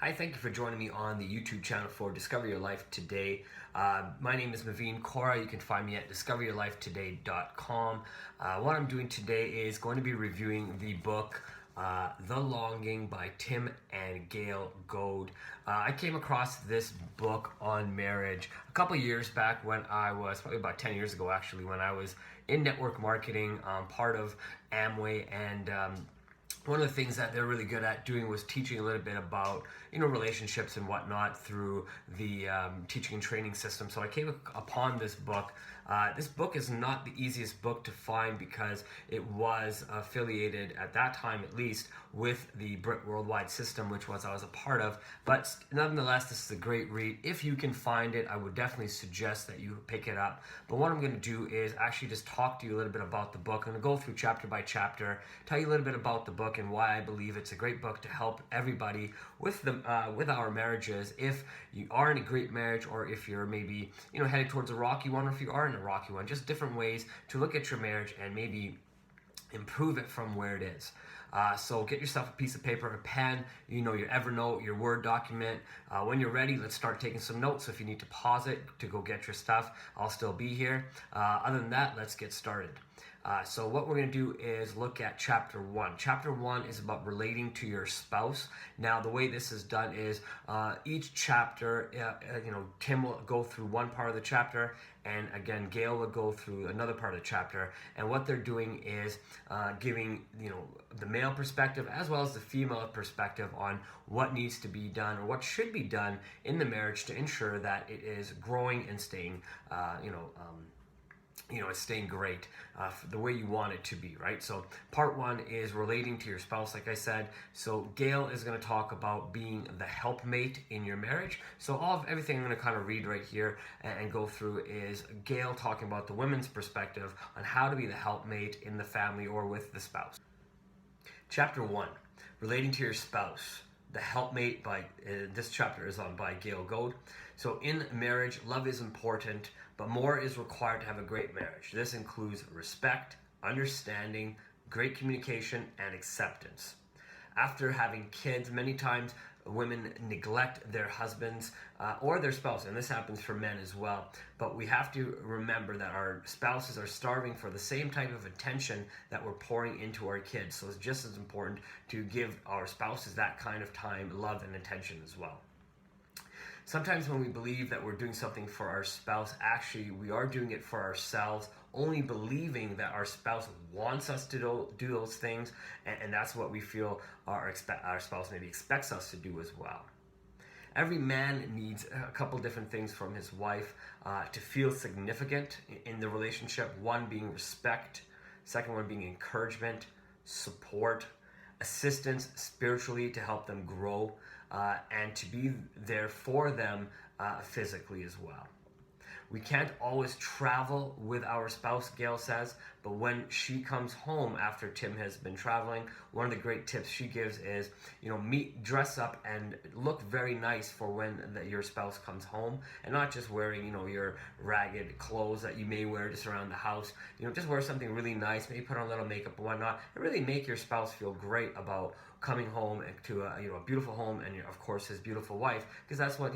Hi, thank you for joining me on the YouTube channel for Discover Your Life Today. My name is Maveen Kaura. You can find me at discoveryourlifetoday.com. What I'm doing today is going to be reviewing the book The Longing by Tim and Gaye Goad. I came across this book on marriage a couple years back when I was, probably about 10 years ago actually, when I was in network marketing, part of Amway, and one of the things that they're really good at doing was teaching a little bit about, relationships and whatnot through the teaching and training system. So I came upon this book. This book is not the easiest book to find because it was affiliated, at that time at least, with the Brit Worldwide system, which I was a part of. But nonetheless, this is a great read. If you can find it, I would definitely suggest that you pick it up. But what I'm going to do is actually just talk to you a little bit about the book. I'm going to go through chapter by chapter, tell you a little bit about the book and why I believe it's a great book to help everybody with our marriages. If you are in a great marriage, or if you're maybe headed towards a rocky one, or if you are in a rocky one, just different ways to look at your marriage and maybe improve it from where it is. So get yourself a piece of paper, a pen, your Evernote, your Word document. When you're ready, let's start taking some notes. So if you need to pause it to go get your stuff, I'll still be here. Other than that, let's get started. So what we're going to do is look at chapter 1. Chapter 1 is about relating to your spouse. Now, the way this is done is each chapter, Tim will go through one part of the chapter, and again, Gaye will go through another part of the chapter. And what they're doing is giving, the male perspective as well as the female perspective on what needs to be done or what should be done in the marriage to ensure that it is growing and staying, it's staying great, the way you want it to be, right? So part 1 is relating to your spouse, like I said. So Gaye is going to talk about being the helpmate in your marriage. So everything I'm going to kind of read right here and go through is Gaye talking about the women's perspective on how to be the helpmate in the family or with the spouse. Chapter 1, relating to your spouse. The helpmate by this chapter is on by Gaye Goad. So in marriage, love is important, but more is required to have a great marriage. This includes respect, understanding, great communication, and acceptance. After having kids, many times women neglect their husbands or their spouse, and this happens for men as well. But we have to remember that our spouses are starving for the same type of attention that we're pouring into our kids. So it's just as important to give our spouses that kind of time, love, and attention as well. Sometimes when we believe that we're doing something for our spouse, actually we are doing it for ourselves, only believing that our spouse wants us to do those things, and that's what we feel our spouse maybe expects us to do as well. Every man needs a couple different things from his wife to feel significant in the relationship. One being respect, second one being encouragement, support, assistance spiritually to help them grow, and to be there for them physically as well. We can't always travel with our spouse, Gaye says, but when she comes home after Tim has been traveling, one of the great tips she gives is, dress up and look very nice for when your spouse comes home, and not just wearing, your ragged clothes that you may wear just around the house. Just wear something really nice, maybe put on a little makeup and whatnot, and really make your spouse feel great about coming home to a beautiful home, and of course his beautiful wife, because that's what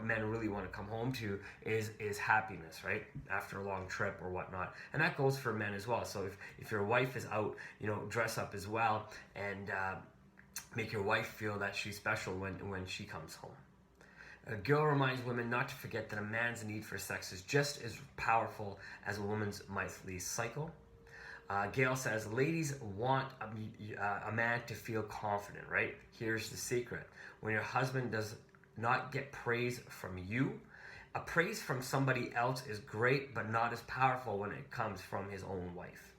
men really want to come home to is happiness, right, after a long trip or whatnot. And that goes for men as well. So if your wife is out, dress up as well, and make your wife feel that she's special when she comes home. Gaye reminds women not to forget that a man's need for sex is just as powerful as a woman's monthly cycle. Gaye says, ladies want a man to feel confident, right? Here's the secret. When your husband does not get praise from you, a praise from somebody else is great, but not as powerful when it comes from his own wife.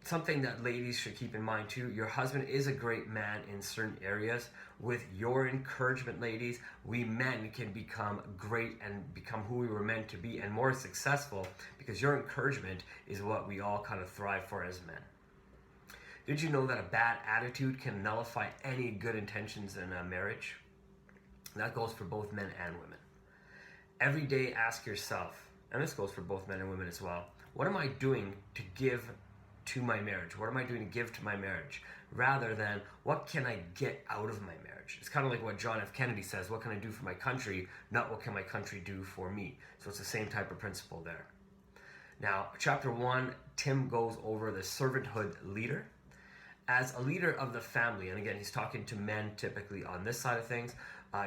Something that ladies should keep in mind too, your husband is a great man in certain areas. With your encouragement, ladies, we men can become great and become who we were meant to be and more successful, because your encouragement is what we all kind of thrive for as men. Did you know that a bad attitude can nullify any good intentions in a marriage? That goes for both men and women. Every day ask yourself, and this goes for both men and women as well, what am I doing to give to my marriage? What am I doing to give to my marriage? rather than what can I get out of my marriage. It's kind of like what John F. Kennedy says, what can I do for my country, not what can my country do for me. So it's the same type of principle there. Now, chapter 1, Tim goes over the servanthood leader. As a leader of the family, and again, he's talking to men typically on this side of things,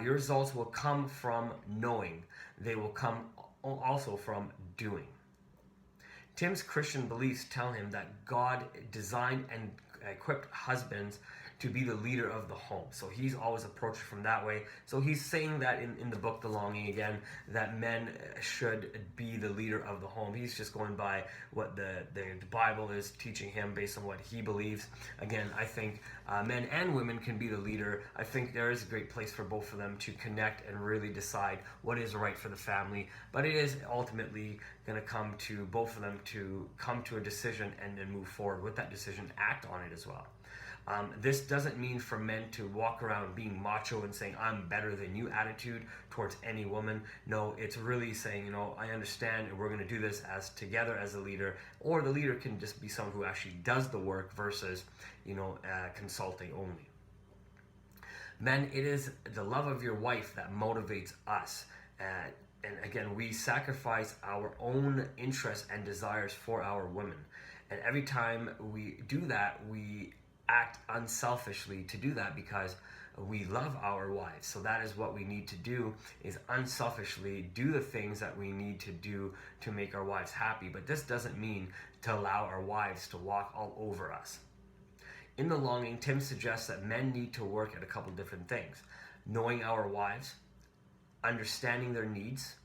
your results will come from knowing. They will come also from doing. Tim's Christian beliefs tell him that God designed and equipped husbands to be the leader of the home. So he's always approached it from that way. So he's saying that in the book, The Longing, again, that men should be the leader of the home. He's just going by what the Bible is teaching him based on what he believes. Again, I think men and women can be the leader. I think there is a great place for both of them to connect and really decide what is right for the family. But it is ultimately going to come to both of them to come to a decision and then move forward with that decision, act on it as well. This doesn't mean for men to walk around being macho and saying, I'm better than you attitude towards any woman. No, it's really saying, I understand and we're going to do this as together as a leader, or the leader can just be someone who actually does the work versus, consulting only. Men, it is the love of your wife that motivates us. And again, we sacrifice our own interests and desires for our women. And every time we do that, we act unselfishly to do that because we love our wives. So that is what we need to do, is unselfishly do the things that we need to do to make our wives happy. But this doesn't mean to allow our wives to walk all over us. In The Longing, Tim suggests that men need to work at a couple different things: knowing our wives, understanding their needs,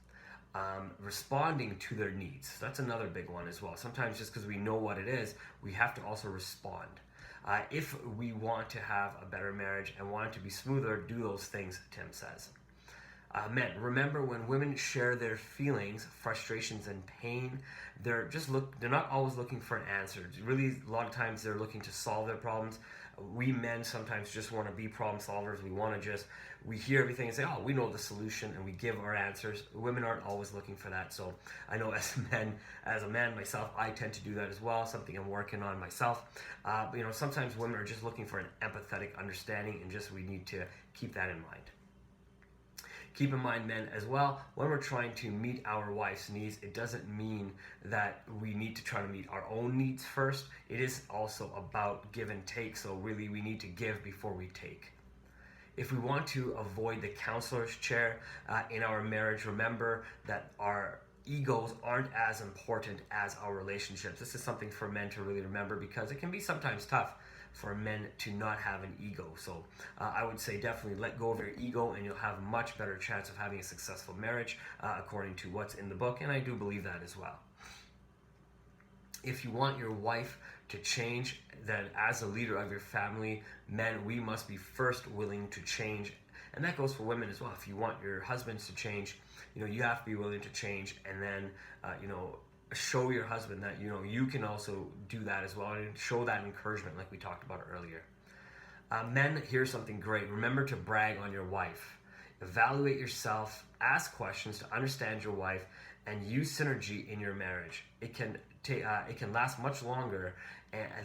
responding to their needs. So that's another big one as well. Sometimes just because we know what it is, we have to also respond. If we want to have a better marriage and want it to be smoother, do those things, Tim says. Men, remember when women share their feelings, frustrations, and pain, they're not always looking for an answer. Really, a lot of times they're looking to solve their problems. We men sometimes just want to be problem solvers. We hear everything and say, oh, we know the solution, and we give our answers. Women aren't always looking for that. So I know as a man myself, I tend to do that as well, something I'm working on myself. Sometimes women are just looking for an empathetic understanding, and we need to keep that in mind. Keep in mind, men, as well, when we're trying to meet our wife's needs, it doesn't mean that we need to try to meet our own needs first. It is also about give and take, so really we need to give before we take. If we want to avoid the counselor's chair in our marriage, remember that our egos aren't as important as our relationships. This is something for men to really remember, because it can be sometimes tough for men to not have an ego. So I would say definitely let go of your ego, and you'll have a much better chance of having a successful marriage according to what's in the book, and I do believe that as well. If you want your wife to change, then as a leader of your family, men, we must be first willing to change. And that goes for women as well. If you want your husbands to change, you have to be willing to change, and then show your husband that you can also do that as well, and show that encouragement like we talked about earlier. Men, here's something great. Remember to brag on your wife. Evaluate yourself, ask questions to understand your wife, and use synergy in your marriage. It can last much longer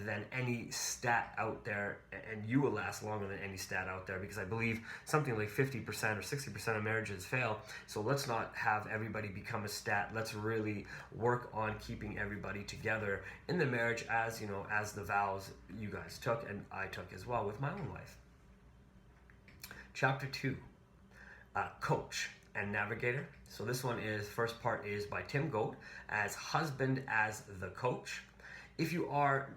than any stat out there, and you will last longer than any stat out there, because I believe something like 50% or 60% of marriages fail. So let's not have everybody become a stat. Let's really work on keeping everybody together in the marriage, as the vows you guys took and I took as well with my own wife. Chapter 2, Coach and Navigator. So this first part is by Tim Goad, as husband as the coach. If you are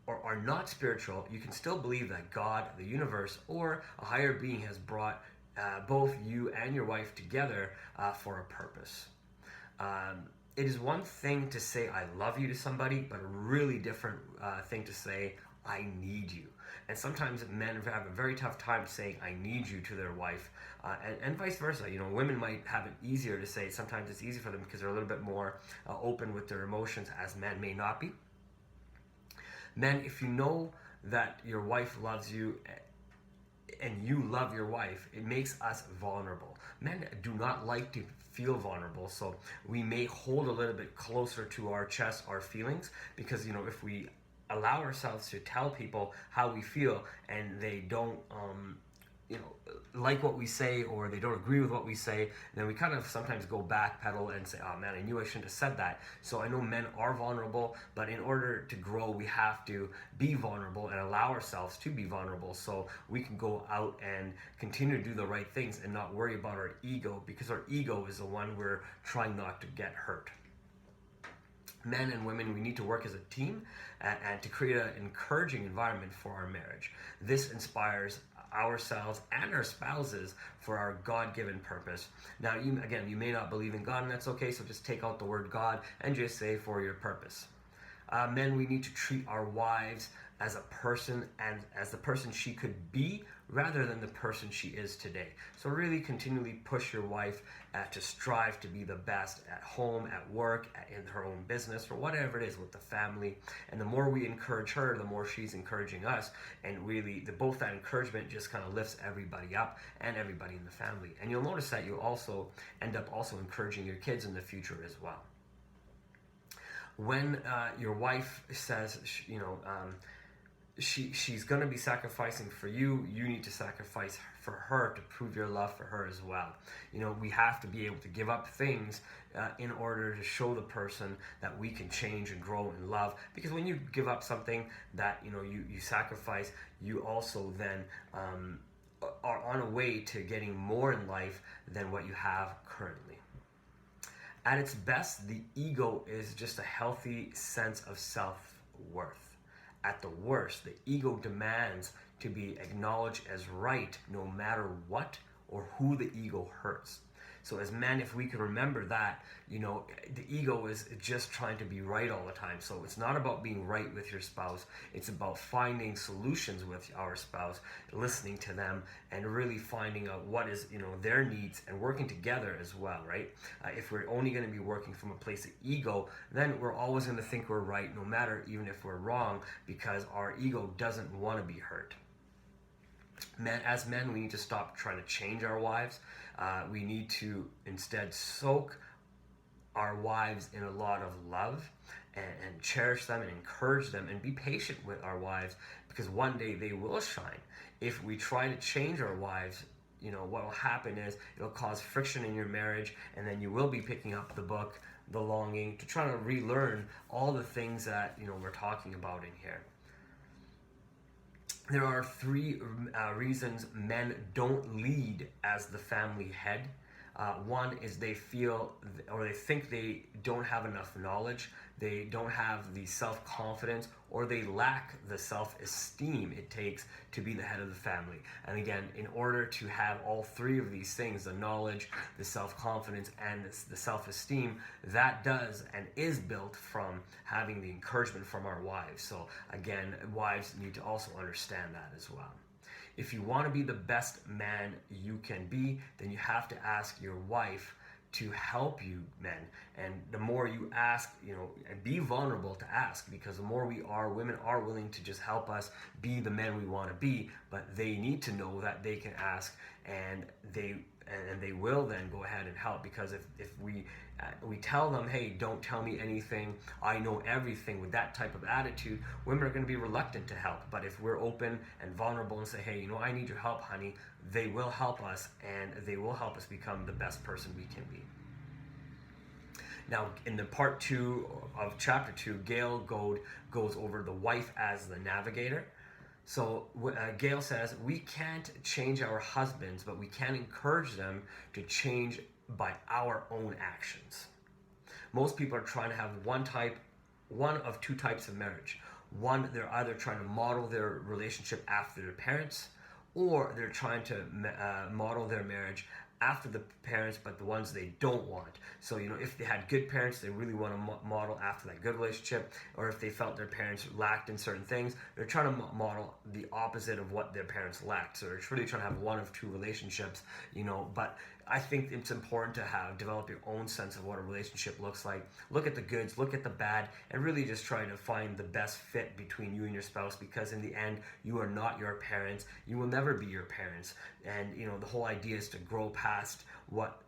or are not spiritual, you can still believe that God, the universe, or a higher being has brought both you and your wife together for a purpose. It is one thing to say I love you to somebody, but a really different thing to say I need you. And sometimes men have a very tough time saying I need you to their wife, and vice versa. Women might have it easier to say. Sometimes it's easy for them because they're a little bit more open with their emotions, as men may not be. Men, if you know that your wife loves you and you love your wife, it makes us vulnerable. Men do not like to feel vulnerable, so we may hold a little bit closer to our chest our feelings, because if we allow ourselves to tell people how we feel and they don't like what we say, or they don't agree with what we say, then we kind of sometimes go backpedal and say, oh man, I knew I shouldn't have said that. So I know men are vulnerable, but in order to grow, we have to be vulnerable and allow ourselves to be vulnerable so we can go out and continue to do the right things and not worry about our ego, because our ego is the one we're trying not to get hurt. Men and women, we need to work as a team and to create an encouraging environment for our marriage. This inspires ourselves and our spouses for our God-given purpose. Now, you may not believe in God, and that's okay, so just take out the word God and just say for your purpose. Men, we need to treat our wives as a person and as the person she could be rather than the person she is today. So really continually push your wife to strive to be the best at home, at work, in her own business, or whatever it is with the family. And the more we encourage her, the more she's encouraging us. And really, both that encouragement just kind of lifts everybody up and everybody in the family. And you'll notice that you'll also end up also encouraging your kids in the future as well. When your wife says, she's going to be sacrificing for you, you need to sacrifice for her to prove your love for her as well. We have to be able to give up things in order to show the person that we can change and grow in love. Because when you give up something that you sacrifice, you also then are on a way to getting more in life than what you have currently. At its best, the ego is just a healthy sense of self-worth. At the worst, the ego demands to be acknowledged as right no matter what or who the ego hurts. So as men, if we can remember that, the ego is just trying to be right all the time. So it's not about being right with your spouse. It's about finding solutions with our spouse, listening to them, and really finding out what is, their needs and working together as well, right? If we're only going to be working from a place of ego, then we're always going to think we're right, no matter even if we're wrong, because our ego doesn't want to be hurt. As men, we need to stop trying to change our wives. We need to instead soak our wives in a lot of love and cherish them and encourage them and be patient with our wives, because one day they will shine. If we try to change our wives, what will happen is it'll cause friction in your marriage, and then you will be picking up the book, The Longing, to try to relearn all the things that we're talking about in here. There are three reasons men don't lead as the family head. One is they feel or they think they don't have enough knowledge, they don't have the self-confidence, or they lack the self-esteem it takes to be the head of the family. And again, in order to have all three of these things, the knowledge, the self-confidence, and the self-esteem, that does and is built from having the encouragement from our wives. So again, wives need to also understand that as well. If you want to be the best man you can be, then you have to ask your wife to help you, men. And the more you ask, and be vulnerable to ask, because the more women are willing to just help us be the men we want to be, but they need to know that they can ask, and they will then go ahead and help. Because if we tell them, hey, don't tell me anything, I know everything, with that type of attitude, women are going to be reluctant to help. But if we're open and vulnerable and say, hey, I need your help, honey, they will help us, and they will help us become the best person we can be. Now, in the part 2 of chapter 2, Gaye Goad goes over the wife as the navigator. So Gaye says, we can't change our husbands, but we can encourage them to change by our own actions. Most people are trying to have one of two types of marriage. One, they're either trying to model their relationship after their parents, or they're trying to model their marriage after the parents, but the ones they don't want. So, if they had good parents, they really want to model after that good relationship. Or if they felt their parents lacked in certain things, they're trying to model the opposite of what their parents lacked. So they're really trying to have one of two relationships, but I think it's important to develop your own sense of what a relationship looks like. Look at the goods, look at the bad, and really just try to find the best fit between you and your spouse, because in the end, you are not your parents. You will never be your parents. And, the whole idea is to grow past what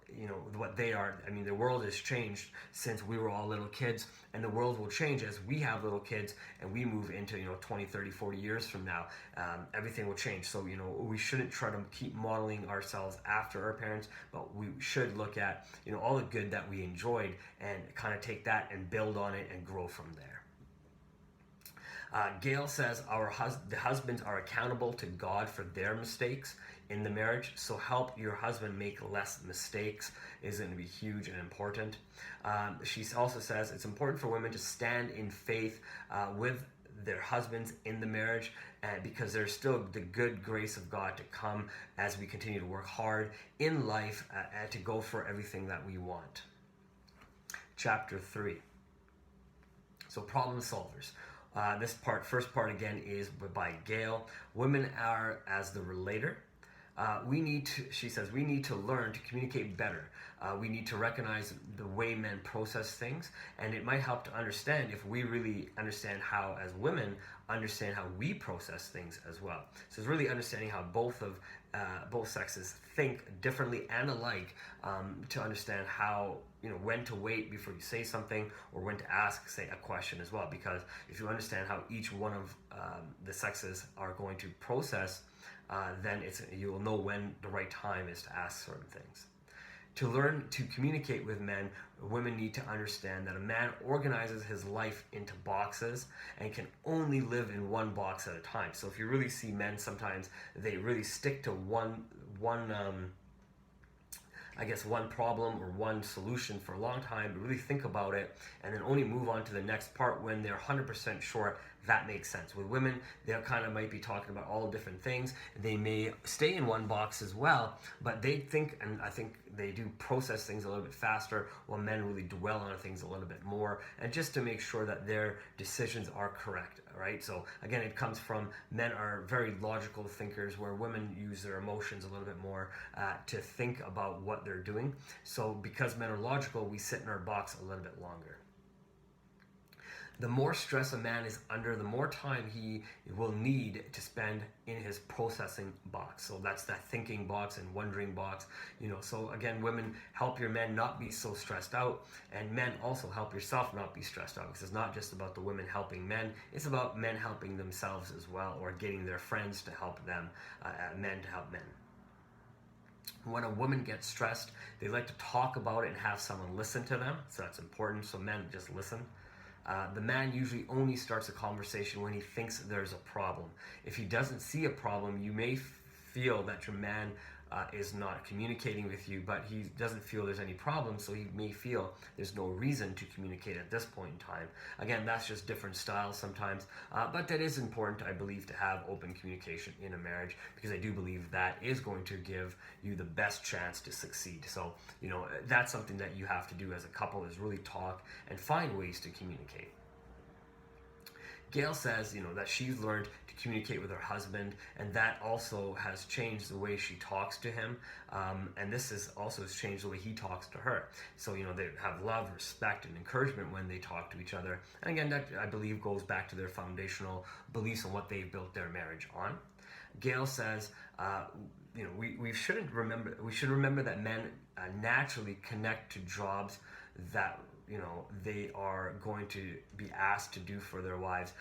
what they are. I mean, the world has changed since we were all little kids, and the world will change as we have little kids and we move into 20, 30, 40 years from now. Everything will change. So we shouldn't try to keep modeling ourselves after our parents, but we should look at all the good that we enjoyed and kind of take that and build on it and grow from there. Gail says the husbands are accountable to God for their mistakes in the marriage, so help your husband make less mistakes is going to be huge and important. She also says it's important for women to stand in faith with their husbands in the marriage, because there's still the good grace of God to come as we continue to work hard in life and to go for everything that we want. Chapter 3. So problem solvers. First part again is by Gail. Women are as the relator. She says, we need to learn to communicate better. We need to recognize the way men process things, and it might help to understand if we really understand how, as women, understand how we process things as well. So it's really understanding how both sexes think differently and alike, to understand how, when to wait before you say something or when to ask, say, a question as well. Because if you understand how each one of the sexes are going to process, then you will know when the right time is to ask certain things. To learn to communicate with men, women need to understand that a man organizes his life into boxes and can only live in one box at a time. So if you really see men, sometimes they really stick to one problem or one solution for a long time, but really think about it and then only move on to the next part when they're 100% sure that makes sense. With women, they kind of might be talking about all different things. They may stay in one box as well, but they think, and I think they do process things a little bit faster, while men really dwell on things a little bit more, and just to make sure that their decisions are correct, right? So again, it comes from men are very logical thinkers, where women use their emotions a little bit more to think about what they're doing. So because men are logical, we sit in our box a little bit longer. The more stress a man is under, the more time he will need to spend in his processing box. So that's that thinking box and wondering box. So again, women, help your men not be so stressed out, and men also help yourself not be stressed out, because it's not just about the women helping men, it's about men helping themselves as well, or getting their friends to help them, men to help men. When a woman gets stressed, they like to talk about it and have someone listen to them. So that's important. So men, just listen. The man usually only starts a conversation when he thinks there's a problem. If he doesn't see a problem, you may feel that your man is not communicating with you, but he doesn't feel there's any problem, so he may feel there's no reason to communicate at this point in time. Again, that's just different styles sometimes, but that is important, I believe, to have open communication in a marriage, because I do believe that is going to give you the best chance to succeed. So, that's something that you have to do as a couple, is really talk and find ways to communicate. Gail says, that she's learned to communicate with her husband, and that also has changed the way she talks to him, and this has also changed the way he talks to her. So, they have love, respect, and encouragement when they talk to each other. And again, that, I believe, goes back to their foundational beliefs on what they've built their marriage on. Gail says, we should remember that men naturally connect to jobs that they are going to be asked to do for their wives.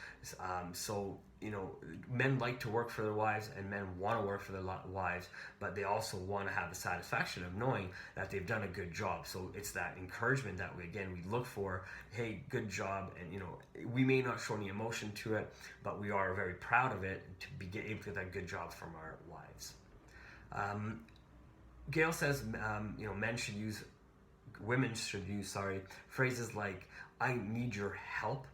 Men like to work for their wives, and men want to work for their wives, but they also want to have the satisfaction of knowing that they've done a good job. So it's that encouragement that we look for. Hey, good job. And we may not show any emotion to it, but we are very proud of it to be able to get that good job from our wives. Gail says, women should use phrases like, I need your help,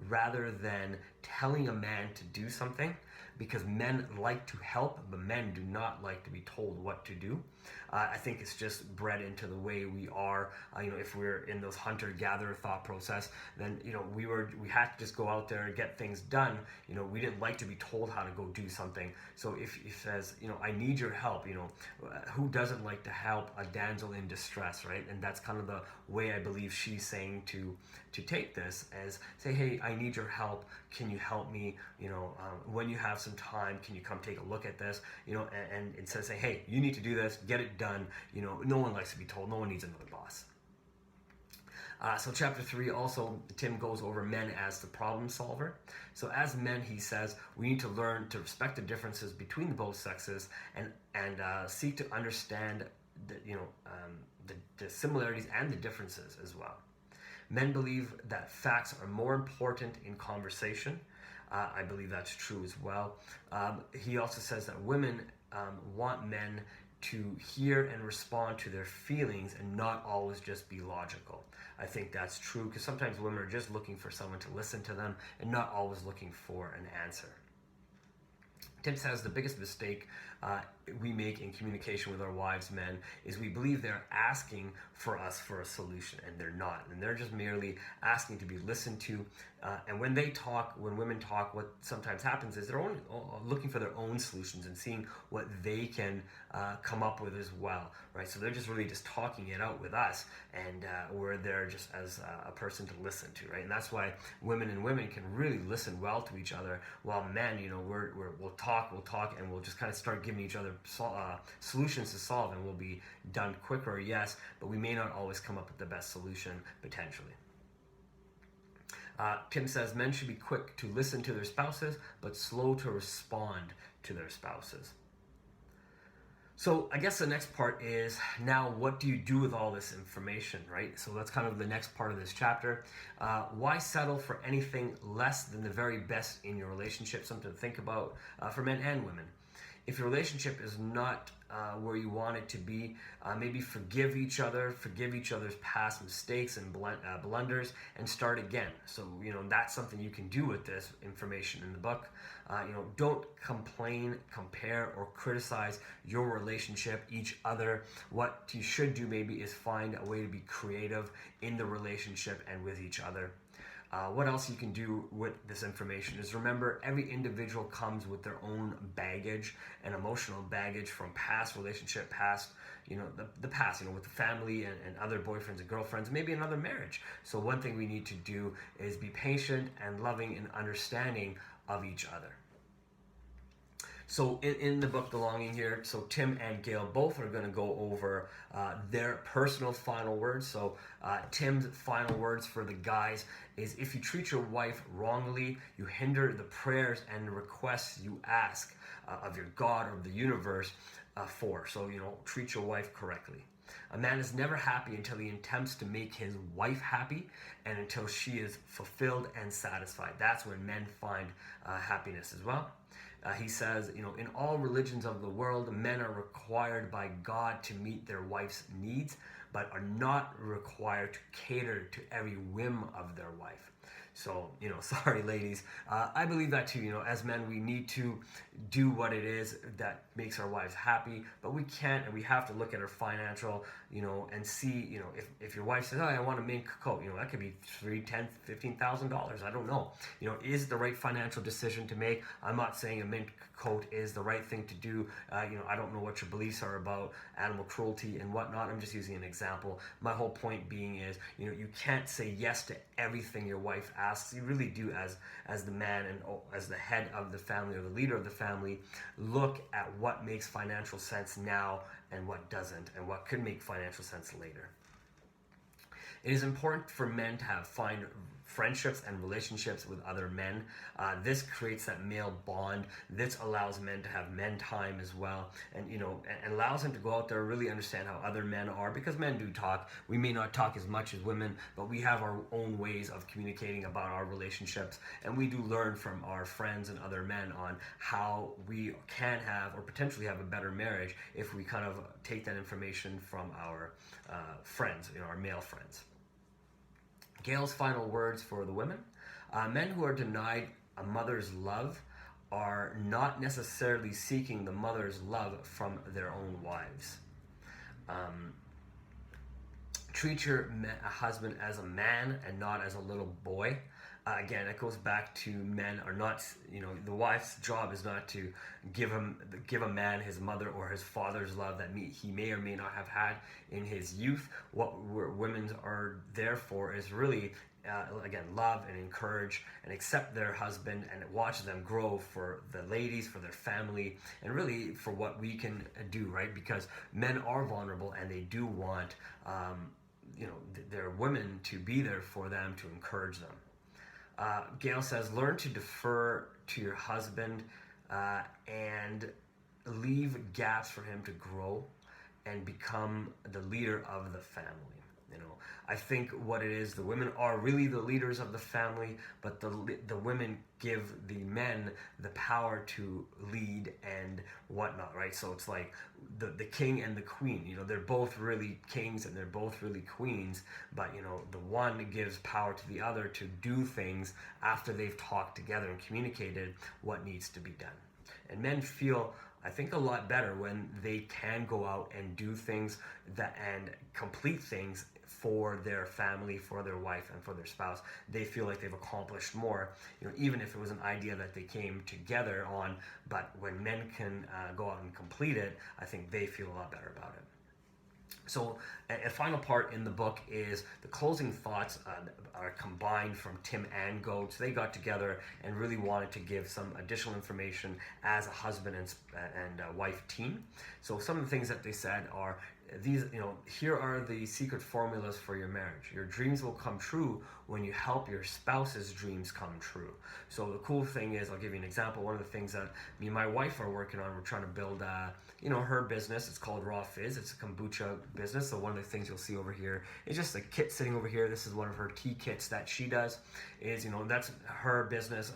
rather than telling a man to do something, because men like to help, but men do not like to be told what to do. I think it's just bred into the way we are. If we're in those hunter-gatherer thought process, then we had to just go out there and get things done. We didn't like to be told how to go do something. So if he says, I need your help, who doesn't like to help a damsel in distress, right? And that's kind of the way I believe she's saying to take this, as say, hey, I need your help. Can you you help me? When you have some time, can you come take a look at this? And instead of saying, hey, you need to do this, get it done. No one likes to be told. No one needs another boss. So chapter 3 also, Tim goes over men as the problem solver. So as men, he says, we need to learn to respect the differences between both sexes and seek to understand the similarities and the differences as well. Men believe that facts are more important in conversation. I believe that's true as well. He also says that women want men to hear and respond to their feelings and not always just be logical. I think that's true because sometimes women are just looking for someone to listen to them and not always looking for an answer. Tim says the biggest mistake we make in communication with our wives, men, is we believe they're asking for us for a solution, and they're not. And they're just merely asking to be listened to. And when women talk, what sometimes happens is they're only looking for their own solutions and seeing what they can come up with as well, right? So they're just really just talking it out with us, and we're there just as a person to listen to, right? And that's why women can really listen well to each other, while men, we'll talk, and we'll just kind of start giving each other solutions to solve, and we'll be done quicker, yes, but we may not always come up with the best solution potentially. Tim says men should be quick to listen to their spouses, but slow to respond to their spouses. So I guess the next part is, now what do you do with all this information, right? So that's kind of the next part of this chapter. Why settle for anything less than the very best in your relationship? Something to think about for men and women. If your relationship is not where you want it to be, maybe forgive each other's past mistakes and blunders, and start again. So, that's something you can do with this information in the book. Don't complain, compare, or criticize your relationship, each other. What you should do maybe is find a way to be creative in the relationship and with each other. What else you can do with this information is remember every individual comes with their own baggage and emotional baggage from past relationship, the past, with the family and other boyfriends and girlfriends, maybe another marriage. So one thing we need to do is be patient and loving and understanding of each other. So in the book Belonging here, so Tim and Gail both are going to go over their personal final words. So Tim's final words for the guys is, if you treat your wife wrongly, you hinder the prayers and the requests you ask of your God or the universe for. So, treat your wife correctly. A man is never happy until he attempts to make his wife happy and until she is fulfilled and satisfied. That's when men find happiness as well. He says, in all religions of the world, men are required by God to meet their wife's needs, but are not required to cater to every whim of their wife. So, sorry, ladies. I believe that too. As men, we need to do what it is that makes our wives happy, but we can't, and we have to look at our financial, and see, if your wife says, oh, I want a mink coat, that could be $3,000, $10,000, $15,000. I don't know. Is it the right financial decision to make? I'm not saying a mink coat is the right thing to do. I don't know what your beliefs are about animal cruelty and whatnot. I'm just using an example. My whole point being is, you can't say yes to everything your wife asks. You really do, as the man and as the head of the family or the leader of the family, look at what makes financial sense now and what doesn't, and what could make financial sense later. It is important for men to find friendships and relationships with other men. This creates that male bond. This allows men to have men time as well, and and allows them to go out there and really understand how other men are, because men do talk. We may not talk as much as women, but we have our own ways of communicating about our relationships, and we do learn from our friends and other men on how we can have or potentially have a better marriage if we kind of take that information from our friends, our male friends. Gail's final words for the women. Men who are denied a mother's love are not necessarily seeking the mother's love from their own wives. Treat your husband as a man and not as a little boy. Again, it goes back to men are not, the wife's job is not to give a man his mother or his father's love that he may or may not have had in his youth. What women are there for is really again, love and encourage and accept their husband and watch them grow for the ladies, for their family, and really for what we can do, right? Because men are vulnerable and they do want, their women to be there for them, to encourage them. Gail says, learn to defer to your husband and leave gaps for him to grow and become the leader of the family. I think what it is, the women are really the leaders of the family, but the women give the men the power to lead and whatnot, right? So it's like the king and the queen, they're both really kings and they're both really queens, but the one gives power to the other to do things after they've talked together and communicated what needs to be done. And men feel, I think, a lot better when they can go out and do things and complete things for their family, for their wife, and for their spouse. They feel like they've accomplished more, even if it was an idea that they came together on. But when men can go out and complete it, I think they feel a lot better about it. So a final part in the book is the closing thoughts are combined from Tim and Gaye. So they got together and really wanted to give some additional information as a husband and wife team. So some of the things that they said are these, here are the secret formulas for your marriage. Your dreams will come true when you help your spouse's dreams come true. So the cool thing is, I'll give you an example. One of the things that me and my wife are working on, we're trying to build her business. It's called Raw Fizz. It's a kombucha business. So one of the things you'll see over here is just a kit sitting over here. This is one of her tea kits that she does. That's her business.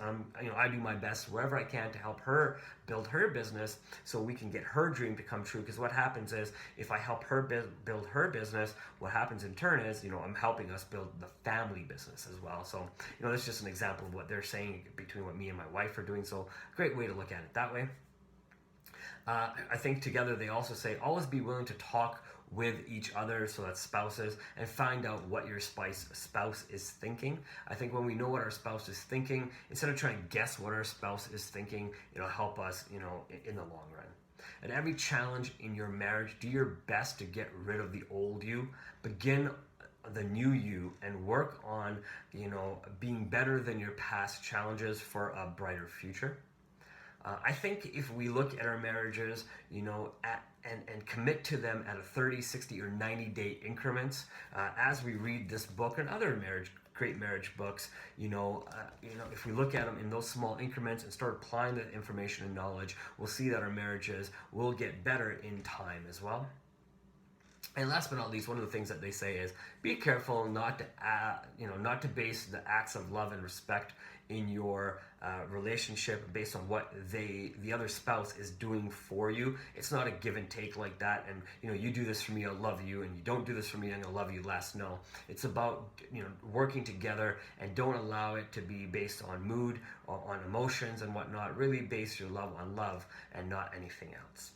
I do my best wherever I can to help her build her business so we can get her dream to come true. Because what happens is, if I help her build her business, what happens in turn is, I'm helping us build the family business as well. So, that's just an example of what they're saying between what me and my wife are doing. So, a great way to look at it that way. I think together they also say, always be willing to talk with each other, so that's spouses, and find out what your spouse is thinking. I think when we know what our spouse is thinking, instead of trying to guess what our spouse is thinking, it'll help us, in the long run. At every challenge in your marriage, do your best to get rid of the old you, begin the new you, and work on, being better than your past challenges for a brighter future. I think if we look at our marriages, and commit to them at a 30, 60, or 90-day increments, as we read this book and other great marriage books, if we look at them in those small increments and start applying that information and knowledge, we'll see that our marriages will get better in time as well. And last but not least, one of the things that they say is be careful not to base the acts of love and respect in your relationship based on what the other spouse is doing for you. It's not a give and take like that, and you do this for me, I'll love you, and you don't do this for me, I'm gonna love you less. No, it's about working together, and don't allow it to be based on mood or on emotions and whatnot. Really base your love on love and not anything else.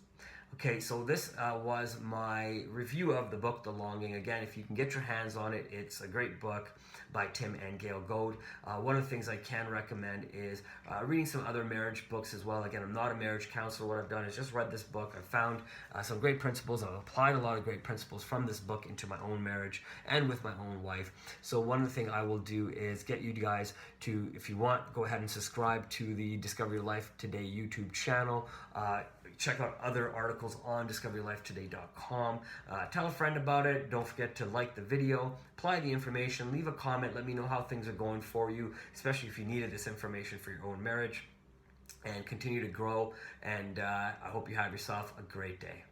Okay, so this was my review of the book, The Longing. Again, if you can get your hands on it, it's a great book by Tim and Gaye Goad. One of the things I can recommend is reading some other marriage books as well. Again, I'm not a marriage counselor. What I've done is just read this book. I've found some great principles. I've applied a lot of great principles from this book into my own marriage and with my own wife. So one of the things I will do is get you guys to, if you want, go ahead and subscribe to the Discover Your Life Today YouTube channel. Check out other articles on discoveryourlifetoday.com. Tell a friend about it. Don't forget to like the video, apply the information, leave a comment, let me know how things are going for you, especially if you needed this information for your own marriage, and continue to grow. And I hope you have yourself a great day.